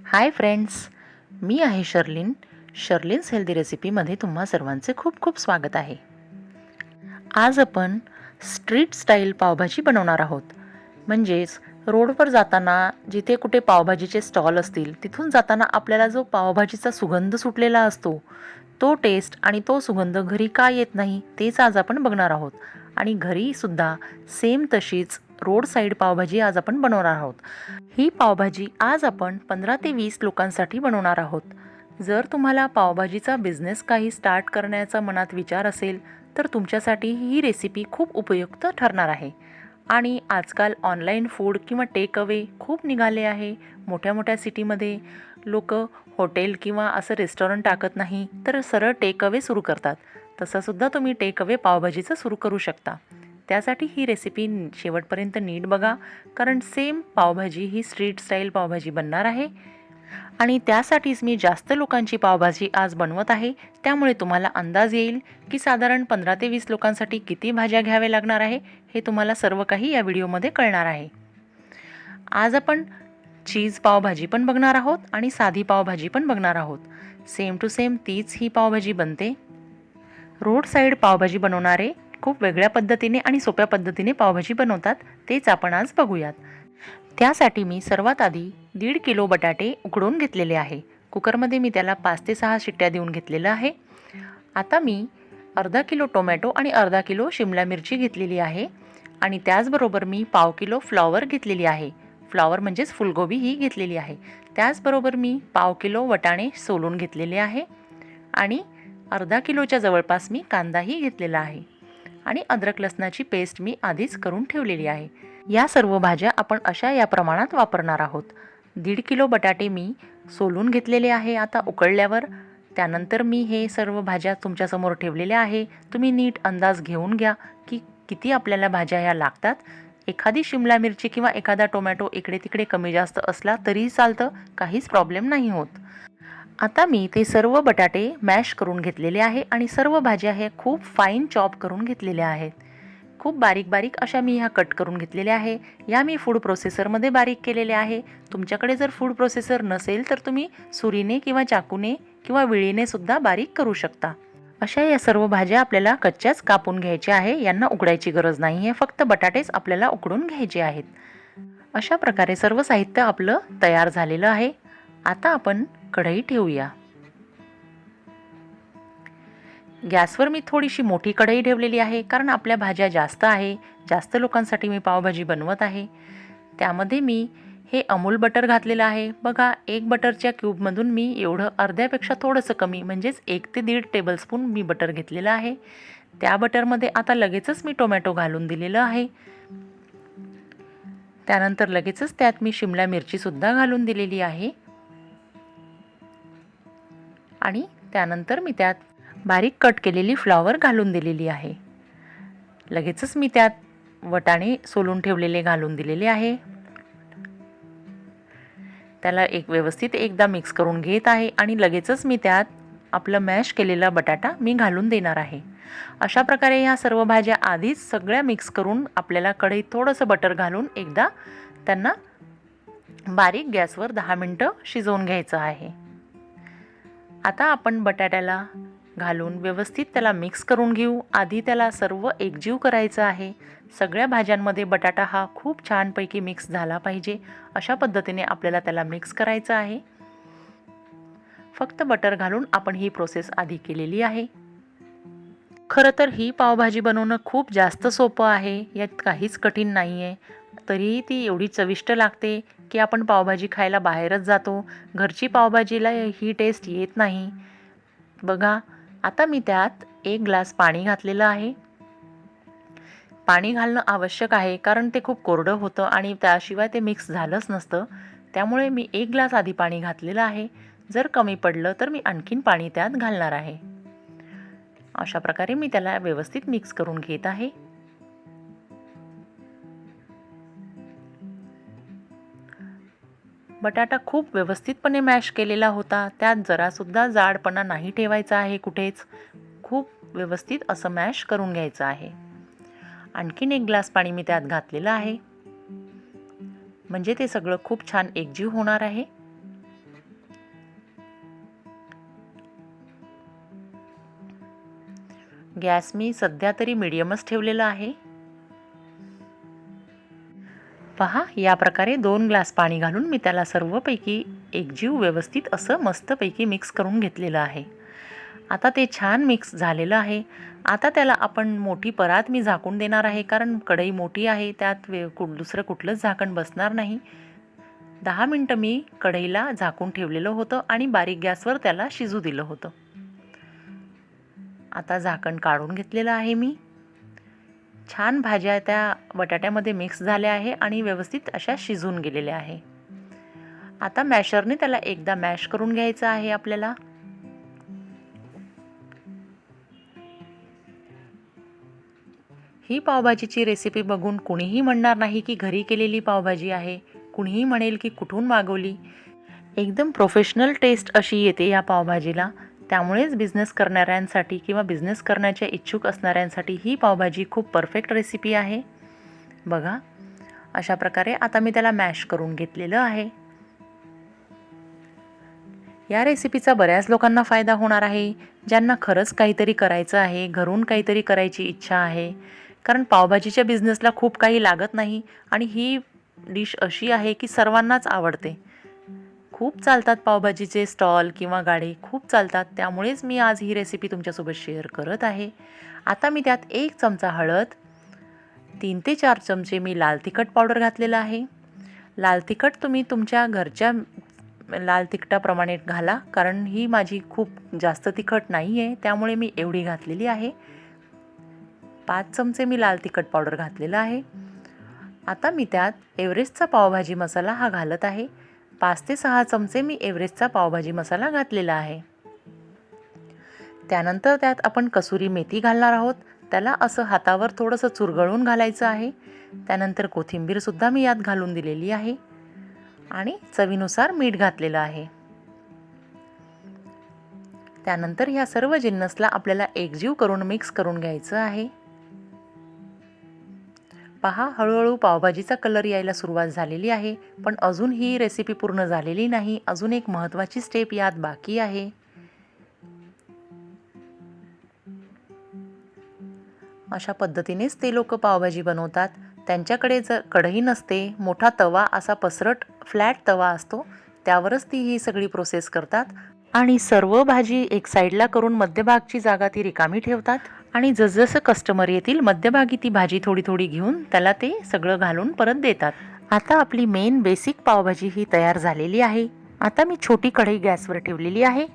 Hi friends, मी आहे शर्लिन्स healthy रेसिपीमध्ये तुम्हा सर्वांचे खूप खूप स्वागत आहे. आज आपण स्ट्रीट स्टाईल पावभाजी बनवणार आहोत. म्हणजेच रोडवर जाताना जिथे कुठे पावभाजीचे स्टॉल असतील तिथून जाताना आपल्याला जो पावभाजीचा सुगंध सुटलेला असतो, तो टेस्ट आणि तो सुगंध घरी का येत नाही तेच आज आपण बघणार आहोत. आणि घरीसुद्धा सेम तशीच रोड साईड पावभाजी आज आपण बनवणार आहोत. ही पावभाजी आज आपण 15 ते 20 लोकांसाठी बनवणार आहोत. जर तुम्हाला पावभाजीचा बिझनेस काही स्टार्ट करण्याचा मनात विचार असेल तर तुमच्यासाठी ही रेसिपी खूप उपयुक्त ठरणार आहे. आणि आजकाल ऑनलाईन फूड किंवा टेक अवे खूप निघाले आहे. मोठ्या मोठ्या सिटीमध्ये लोक हॉटेल किंवा असं रेस्टॉरंट टाकत नाही तर सरळ टेक अवे सुरू करतात. तसंसुद्धा तुम्ही टेक अवे पावभाजीचं सुरू करू शकता. त्यासाठी ही रेसिपी शेवटपर्यंत नीट बघा, कारण सेम पावभाजी ही स्ट्रीट स्टाईल पावभाजी बनणार आहे. आणि त्यासाठीच मी जास्त लोकांची पावभाजी आज बनवत आहे. त्यामुळे तुम्हाला अंदाज येईल की साधारण 15 ते 20 लोकांसाठी किती भाज्या घ्यावे लागणार आहे, हे तुम्हाला सर्व काही या व्हिडिओमध्ये कळणार आहे. आज आपण चीज पावभाजी पण बघणार आहोत आणि साधी पावभाजी पण बघणार आहोत. सेम टू सेम तीच ही पावभाजी बनते. रोड साईड पावभाजी बनवणारे खूप वेगळ्या पद्धतीने आणि सोप्या पद्धतीने पावभाजी बनवतात, तेच आपण आज बघूयात. त्यासाठी मी सर्वात आधी 1.5 किलो बटाटे उकडून घेतलेले आहे. कुकरमध्ये मी त्याला 5 ते 6 शिट्ट्या देऊन घेतलेलं आहे. आता मी अर्धा किलो टोमॅटो आणि अर्धा किलो शिमला मिरची घेतलेली आहे. आणि त्याचबरोबर मी पाव किलो फ्लॉवर घेतलेली आहे. फ्लॉवर म्हणजेच फुलगोबी ही घेतलेली आहे. त्याचबरोबर मी पाव किलो वटाणे सोलून घेतलेले आहे. आणि अर्धा किलोच्या जवळपास मी कांदाही घेतलेला आहे. आणि अद्रक लसणाची पेस्ट मी आधीच करून ठेवलेली आहे. या सर्व भाज्या आपण अशा या प्रमाणात वापरणार आहोत. 1.5 किलो बटाटे मी सोलून घेतलेले आहे आता उकळल्यावर. त्यानंतर मी हे सर्व भाज्या तुमच्यासमोर ठेवलेल्या आहे. तुम्ही नीट अंदाज घेऊन घ्या की किती आपल्याला भाज्या ह्या लागतात. एखादी शिमला मिरची किंवा एखादा टोमॅटो इकडे तिकडे कमी जास्त असला तरीही चालतं, काहीच प्रॉब्लेम नाही होत. आता मी ते सर्व बटाटे मॅश करून घेतलेले आहे आणि सर्व भाज्या हे खूप फाईन चॉप करून घेतलेल्या आहेत. खूप बारीक बारीक अशा मी ह्या कट करून घेतलेल्या आहे. या मी फूड प्रोसेसरमध्ये बारीक केलेल्या आहे. तुमच्याकडे जर फूड प्रोसेसर नसेल तर तुम्ही सुरीने किंवा चाकूने किंवा विळीने सुद्धा बारीक करू शकता. अशा या सर्व भाज्या आपल्याला कच्च्याच कापून घ्यायच्या आहे. यांना उकडायची गरज नाही आहे, फक्त बटाटेच आपल्याला उकडून घ्यायचे आहेत. अशा प्रकारे सर्व साहित्य आपलं तयार झालेलं आहे. आता आपण कढई ठेवूया. गॅसवर मी थोडीशी मोठी कढई ठेवलेली आहे, कारण आपल्या भाज्या जास्त आहे. जास्त लोकांसाठी मी पावभाजी बनवत आहे. त्यामध्ये मी हे अमूल बटर घातलेलं आहे. बघा, एक बटरच्या क्यूबमधून मी एवढं अर्ध्यापेक्षा थोडंसं कमी म्हणजेच 1 ते 1.5 टेबलस्पून मी बटर घेतलेलं आहे. त्या बटरमध्ये आता लगेचच मी टोमॅटो घालून दिलेलं आहे. त्यानंतर लगेचच त्यात मी शिमला मिरचीसुद्धा घालून दिलेली आहे. आणि त्यानंतर मी त्यात बारीक कट केलेली फ्लॉवर घालून दिलेली आहे. लगेचच मी त्यात वटाणे सोलून ठेवलेले घालून दिलेले आहे. त्याला एक व्यवस्थित एकदा मिक्स करून घेत आहे आणि लगेचच मी त्यात आपलं मॅश केलेला बटाटा मी घालून देणार आहे. अशा प्रकारे ह्या सर्व भाज्या आधीच सगळ्या मिक्स करून आपल्याला कढईत थोडंसं बटर घालून एकदा त्यांना बारीक गॅसवर 10 मिनटं शिजवून घ्यायचं आहे. आता आपण बटाट्याला घालून व्यवस्थित त्याला मिक्स करून घेऊ. आधी त्याला सर्व एकजीव करायचं आहे. सगळ्या भाज्यांमध्ये बटाटा हा खूप छानपैकी मिक्स झाला पाहिजे. अशा पद्धतीने आपल्याला त्याला मिक्स करायचं आहे. फक्त बटर घालून आपण ही प्रोसेस आधी केलेली आहे. खरं तर ही पावभाजी बनवणं खूप जास्त सोपं आहे. यात काहीच कठीण नाही आहे. तरीही ती एवढी चविष्ट लागते की आपण पावभाजी खायला बाहेरच जातो. घरची पावभाजीला ही टेस्ट येत नाही. बघा, आता मी त्यात 1 ग्लास पाणी घातलेलं आहे. पाणी घालणं आवश्यक आहे, कारण ते खूप कोरडं होतं आणि त्याशिवाय ते मिक्स झालंच नसतं. त्यामुळे मी 1 ग्लास आधी पाणी घातलेलं आहे. जर कमी पडलं तर मी आणखीन पाणी त्यात घालणार आहे. अशा प्रकारे मी त्याला व्यवस्थित मिक्स करून घेत आहे. बटाटा खूप व्यवस्थितपणे मॅश केलेला होता. त्यात जरासुद्धा जाडपणा नाही ठेवायचा आहे कुठेच. खूप व्यवस्थित असं मॅश करून घ्यायचं आहे. आणखीन 1 ग्लास पाणी मी त्यात घातलेलं आहे, म्हणजे ते सगळं खूप छान एकजीव होणार आहे. गॅस मी सध्या तरी मीडियमच ठेवलेला आहे. पहा, या प्रकारे 2 ग्लास पाणी घालून मी त्याला सर्वपैकी एकजीव व्यवस्थित असं मस्तपैकी मिक्स करून घेतलेलं आहे. आता ते छान मिक्स झालेलं आहे. आता त्याला आपण मोठी परात मी झाकून देणार आहे, कारण कढई मोठी आहे, त्यात दुसरं कुठलंच झाकण बसणार नाही. 10 मिनटं मी कढईला झाकून ठेवलेलं होतं आणि बारीक गॅसवर त्याला शिजू दिलं होतं. आता झाकण काढून घेतलेलं आहे मी. छान भाज्या त्या बटाट्यामध्ये मिक्स झाल्या आहे आणि व्यवस्थित अशा शिजून गेलेल्या आहे. आता मॅशरने त्याला एकदा मॅश करून घ्यायचं आहे आपल्याला. ही पावभाजीची रेसिपी बघून कुणीही म्हणणार नाही की घरी केलेली पावभाजी आहे. कुणीही म्हणेल की कुठून मागवली. एकदम प्रोफेशनल टेस्ट अशी येते या पावभाजीला. त्यामुळेच बिझनेस करणाऱ्यांसाठी किंवा बिझनेस करण्याच्या इच्छुक असणाऱ्यांसाठी ही पावभाजी खूप परफेक्ट रेसिपी आहे. बघा, अशा प्रकारे आता मी त्याला मॅश करून घेतलेलं आहे. या रेसिपीचा बऱ्याच लोकांना फायदा होणार आहे, ज्यांना खरंच काहीतरी करायचं आहे, घरून काहीतरी करायची इच्छा आहे. कारण पावभाजीच्या बिझनेसला खूप काही लागत नाही आणि ही डिश अशी आहे की सर्वांनाच आवडते. खूप चालतात पावभाजीचे स्टॉल किंवा गाडे खूप चालतात. त्यामुळेच मी आज ही रेसिपी तुमच्यासोबत शेअर करत आहे. आता मी त्यात 1 चमचा हळद, 3 ते 4 चमचे मी लाल तिखट पावडर घातलेलं आहे. लाल तिखट तुम्ही तुमच्या घरच्या लाल तिखटाप्रमाणे घाला, कारण ही माझी खूप जास्त तिखट नाही आहे, त्यामुळे मी एवढी घातलेली आहे. 5 चमचे मी लाल तिखट पावडर घातलेलं आहे. आता मी त्यात एव्हरेस्टचा पावभाजी मसाला हा घालत आहे. 5 ते 6 चमचे मी एव्हरेस्टचा पावभाजी मसाला घातलेला आहे. त्यानंतर त्यात आपण कसुरी मेथी घालणार आहोत. त्याला असं हातावर थोडंसं चुरगळून घालायचं आहे. त्यानंतर कोथिंबीरसुद्धा मी यात घालून दिलेली आहे आणि चवीनुसार मीठ घातलेलं आहे. त्यानंतर ह्या सर्व जिन्नसला आपल्याला एकजीव करून मिक्स करून घ्यायचं आहे. पहा, हळूहळू पावभाजीचा कलर यायला सुरुवात झालेली आहे, पण अजून ही रेसिपी पूर्ण झालेली नाही. अजून एक महत्त्वाची स्टेप यात बाकी आहे. अशा पद्धतीनेच ते लोक पावभाजी बनवतात. त्यांच्याकडे जर कढई नसते, मोठा तवा असा पसरट फ्लॅट तवा असतो, त्यावरच ती ही सगळी प्रोसेस करतात आणि सर्व भाजी एक साईडला करून मध्यभागची जागा ती रिकामी ठेवतात आणि जसजसं कस्टमर येतील मध्यभागी ती भाजी थोडी थोडी घेऊन त्याला ते सगळं घालून परत देतात. आता आपली मेन बेसिक पावभाजी ही तयार झालेली आहे. आता मी छोटी कढई गॅसवर ठेवलेली आहे.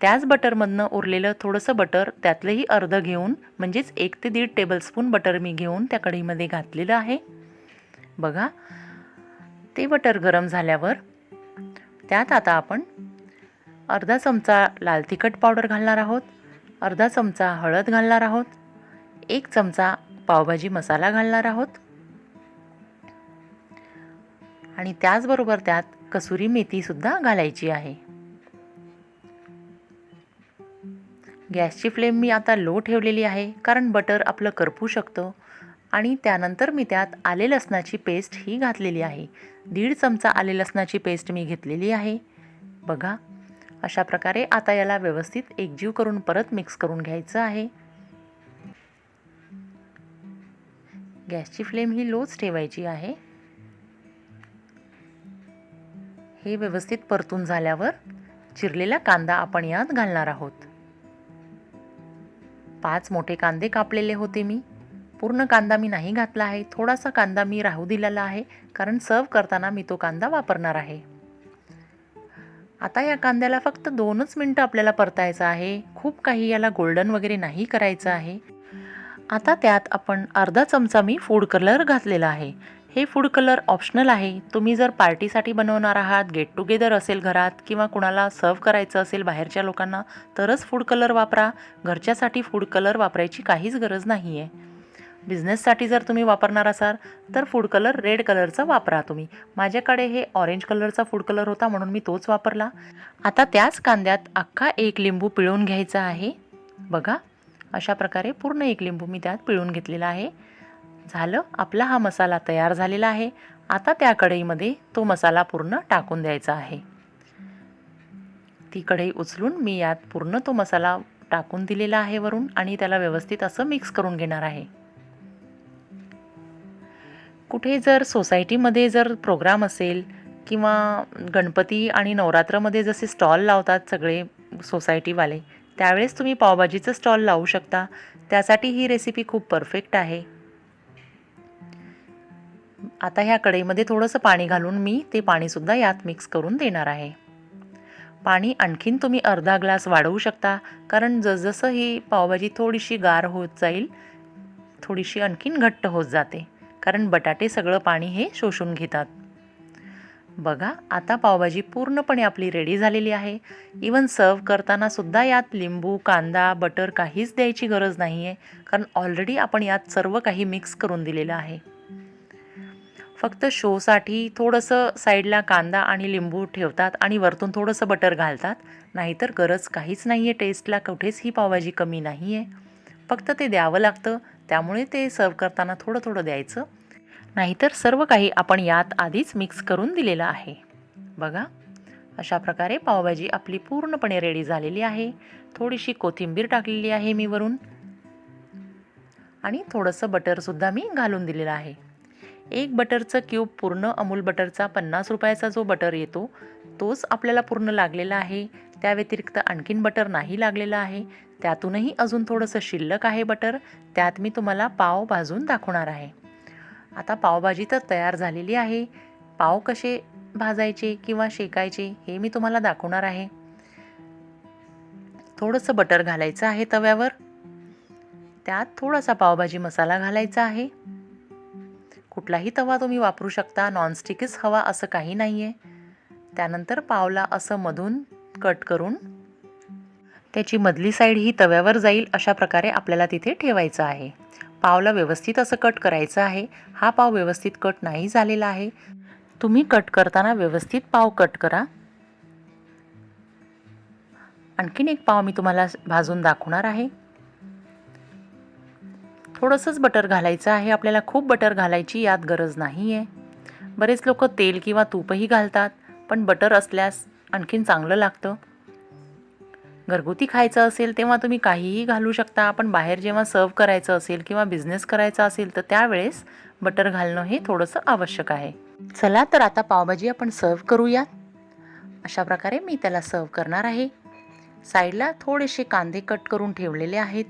त्याच बटरमधनं उरलेलं थोडंसं बटर त्यातलंही अर्ध घेऊन, म्हणजेच 1 ते 1.5 टेबलस्पून बटर मी घेऊन त्या कढईमध्ये घातलेलं आहे. बघा, ते बटर गरम झाल्यावर त्यात आता आपण अर्धा चमचा लाल तिखट पावडर घालणार आहोत, अर्धा चमचा हळद घालणार आहोत, 1 चमचा पावभाजी मसाला घालणार आहोत आणि त्याचबरोबर त्यात कसुरी मेथीसुद्धा घालायची आहे. गॅसची फ्लेम मी आता लो ठेवलेली आहे, कारण बटर आपलं करपू शकतं. आणि त्यानंतर मी त्यात आले लसणाची पेस्ट ही घातलेली आहे. 1.5 चमचा आले लसणाची पेस्ट मी घेतलेली आहे. बघा, अशा प्रकारे आता याला व्यवस्थित एकजीव करून परत मिक्स करून घ्यायचं आहे. गॅसची फ्लेम ही लोच ठेवायची आहे. हे व्यवस्थित परतून झाल्यावर चिरलेला कांदा आपण यात घालणार आहोत. 5 मोठे कांदे कापलेले होते मी. पूर्ण कांदा मी नाही घातला आहे, थोडासा कांदा मी राहू दिलेला आहे, कारण सर्व करताना मी तो कांदा वापरणार आहे. आता या कांद्याला फक्त 2च मिनटं आपल्याला परतायचं आहे. खूप काही याला गोल्डन वगैरे नाही करायचं आहे. आता त्यात आपण अर्धा चमचा मी फूड कलर घातलेला आहे. हे फूड कलर ऑप्शनल आहे. तुम्ही जर पार्टीसाठी बनवणार आहात, गेट टुगेदर असेल घरात किंवा कुणाला सर्व करायचं असेल बाहेरच्या लोकांना, तरच फूड कलर वापरा. घरच्यासाठी फूड कलर वापरायची काहीच गरज नाही आहे. बिझनेससाठी जर तुम्ही वापरणार असाल तर फूड कलर रेड कलरचा वापरा तुम्ही. माझ्याकडे हे ऑरेंज कलरचा फूड कलर होता म्हणून मी तोच वापरला. आता त्याच कांद्यात अख्खा 1 लिंबू पिळून घ्यायचा आहे. बघा, अशा प्रकारे पूर्ण 1 लिंबू मी त्यात पिळून घेतलेला आहे. झालं, आपला हा मसाला तयार झालेला आहे. आता त्या कढईमध्ये तो मसाला पूर्ण टाकून द्यायचा आहे. ती कढई उचलून मी यात पूर्ण तो मसाला टाकून दिलेला आहे वरून आणि त्याला व्यवस्थित असं मिक्स करून घेणार आहे. कुठे जर सोसायटीमध्ये जर प्रोग्राम असेल किंवा गणपती आणि नवरात्रमध्ये जसे स्टॉल लावतात सगळे सोसायटीवाले, त्यावेळेस तुम्ही पावभाजीचं स्टॉल लावू शकता. त्यासाठी ही रेसिपी खूप परफेक्ट आहे. आता ह्या कढईमध्ये थोडंसं पाणी घालून मी ते पाणीसुद्धा यात मिक्स करून देणार आहे. पाणी आणखीन तुम्ही अर्धा ग्लास वाढवू शकता, कारण जसजसं ही पावभाजी थोडीशी गार होत जाईल, थोडीशी आणखीन घट्ट होत जाते, कारण बटाटे सगळं पाणी हे शोषून घेतात. बघा, आता पावभाजी पूर्णपणे आपली रेडी झालेली आहे. इवन सर्व करताना सुद्धा यात लिंबू, कांदा, बटर काहीच द्यायची गरज नाही आहे, कारण ऑलरेडी आपण यात सर्व काही मिक्स करून दिलेलं आहे. फक्त शोसाठी थोडंसं साईडला कांदा आणि लिंबू ठेवतात आणि वरतून थोडंसं बटर घालतात. नाहीतर गरज काहीच नाही आहे. टेस्टला कुठेच ही पावभाजी कमी नाही आहे. फक्त ते द्यावं लागतं, त्यामुळे ते सर्व करताना थोडं थोडं द्यायचं. नाहीतर सर्व काही आपण यात आधीच मिक्स करून दिलेलं आहे. बघा, अशा प्रकारे पावभाजी आपली पूर्णपणे रेडी झालेली आहे. थोडीशी कोथिंबीर टाकलेली आहे मी वरून आणि थोडंसं बटरसुद्धा मी घालून दिलेलं आहे. एक बटरचं क्यूब पूर्ण अमूल बटरचा 50 रुपयाचा जो बटर येतो तोच आपल्याला पूर्ण लागलेला आहे. त्या व्यतिरिक्त आणखीन बटर नाही लागलेला आहे. त्यातूनही अजून थोडंसं शिल्लक आहे बटर. त्यात मी तुम्हाला पाव भाजून दाखवणार आहे. आता पावभाजी तर तयार झालेली आहे. पाव कसे भाजायचे किंवा शेकायचे हे मी तुम्हाला दाखवणार आहे. थोडंसं बटर घालायचं आहे तव्यावर. त्यात थोडासा पावभाजी मसाला घालायचा आहे. कुठलाही तवा तुम्ही वापरू शकता, नॉनस्टिकच हवा असं काही नाही आहे. त्यानंतर पावला असं मधून कट करून त्याची मधली साईड ही तव्यावर जाईल अशा प्रकारे आपल्याला तिथे ठेवायचं आहे. पावला व्यवस्थित असं कट करायचं आहे. हा पाव व्यवस्थित कट नाही झालेला आहे. तुम्ही कट करताना व्यवस्थित पाव कट करा. आणखीन एक पाव मी तुम्हाला भाजून दाखवणार आहे. थोडंसंच बटर घालायचं आहे आपल्याला. खूप बटर घालायची यात गरज नाही आहे. बरेच लोक तेल किंवा तूपही घालतात, पण बटर असल्यास आणखीन चांगलं लागतं. घरगुती खायचं असेल तेव्हा तुम्ही काहीही घालू शकता, पण बाहेर जेव्हा सर्व करायचं असेल किंवा बिझनेस करायचा असेल तर त्यावेळेस बटर घालणं हे थोडंसं आवश्यक आहे. चला तर आता पावभाजी आपण सर्व करूया. अशा प्रकारे मी त्याला सर्व करणार आहे. साईडला थोडेसे कांदे कट करून ठेवलेले आहेत.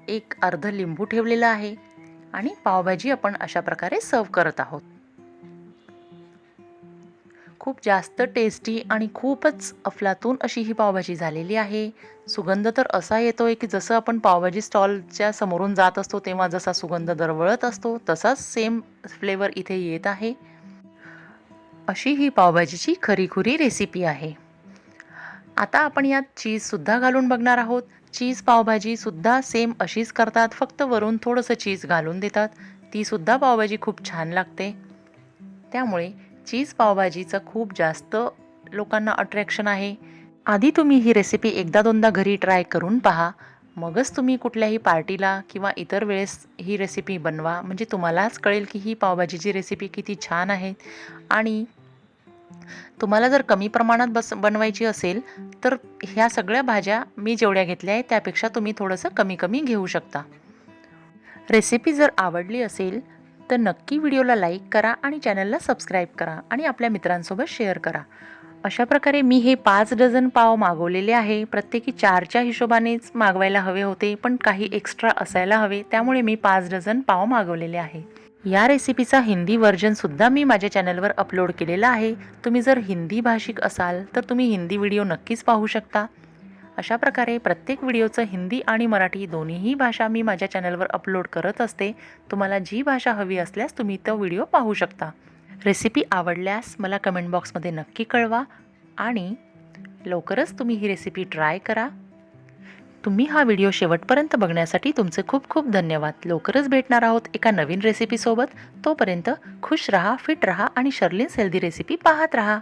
एक अर्ध लिंबू ठेवलेला आहे आणि पावभाजी आपण अशा प्रकारे सर्व करत आहोत. खूप जास्त टेस्टी आणि खूपच अफलातून अशी ही पावभाजी झालेली आहे. सुगंध तर असा येतोय की जसं आपण पावभाजी स्टॉलच्या समोरून जात असतो तेव्हा जसा सुगंध दरवळत असतो तसाच सेम फ्लेवर इथे येत आहे. अशी ही पावभाजीची खरीखुरी रेसिपी आहे. आता आपण यात चीजसुद्धा घालून बघणार आहोत. चीज पावभाजीसुद्धा सेम अशीच करतात, फक्त वरून थोडंसं चीज घालून देतात. तीसुद्धा पावभाजी खूप छान लागते. त्यामुळे चीज पावभाजीचं खूप जास्त लोकांना अट्रॅक्शन आहे. आधी तुम्ही ही रेसिपी एकदा दोनदा घरी ट्राय करून पहा. मगच तुम्ही कुठल्याही पार्टीला किंवा इतर वेळेस ही रेसिपी बनवा. म्हणजे तुम्हालाच कळेल की ही पावभाजीची रेसिपी किती छान आहे. आणि तुम्हाला जर कमी प्रमाणात बनवायची असेल तर ह्या सगळ्या भाज्या मी जेवढ्या घेतल्या आहेत त्यापेक्षा तुम्ही थोडंसं कमी कमी घेऊ शकता. रेसिपी जर आवडली असेल तर नक्की व्हिडिओला लाईक करा आणि चॅनलला सबस्क्राईब करा आणि आपल्या मित्रांसोबत शेअर करा. अशा प्रकारे मी हे 5 डझन पाव मागवलेले आहे. प्रत्येकी 4च्या हिशोबानेच मागवायला हवे होते, पण काही एक्स्ट्रा असायला हवे, त्यामुळे मी 5 डझन पाव मागवलेले आहे. या रेसिपीचा हिंदी व्हर्जनसुद्धा मी माझ्या चॅनलवर अपलोड केलेला आहे. तुम्ही जर हिंदी भाषिक असाल तर तुम्ही हिंदी व्हिडिओ नक्कीच पाहू शकता. अशा प्रकारे प्रत्येक व्हिडिओचं हिंदी आणि मराठी दोन्हीही भाषा मी माझ्या चॅनलवर अपलोड करत असते. तुम्हाला जी भाषा हवी असल्यास तुम्ही तो व्हिडिओ पाहू शकता. रेसिपी आवडल्यास मला कमेंट बॉक्समध्ये नक्की कळवा आणि लवकरच तुम्ही ही रेसिपी ट्राय करा. तुम्ही हा व्हिडिओ शेवटपर्यंत बघण्यासाठी तुमचे खूप खूप धन्यवाद. लवकरच भेटणार आहोत एका नवीन रेसिपीसोबत. तोपर्यंत खुश रहा, फिट रहा आणि शर्लिन्स हेल्दी रेसिपी पाहत रहा.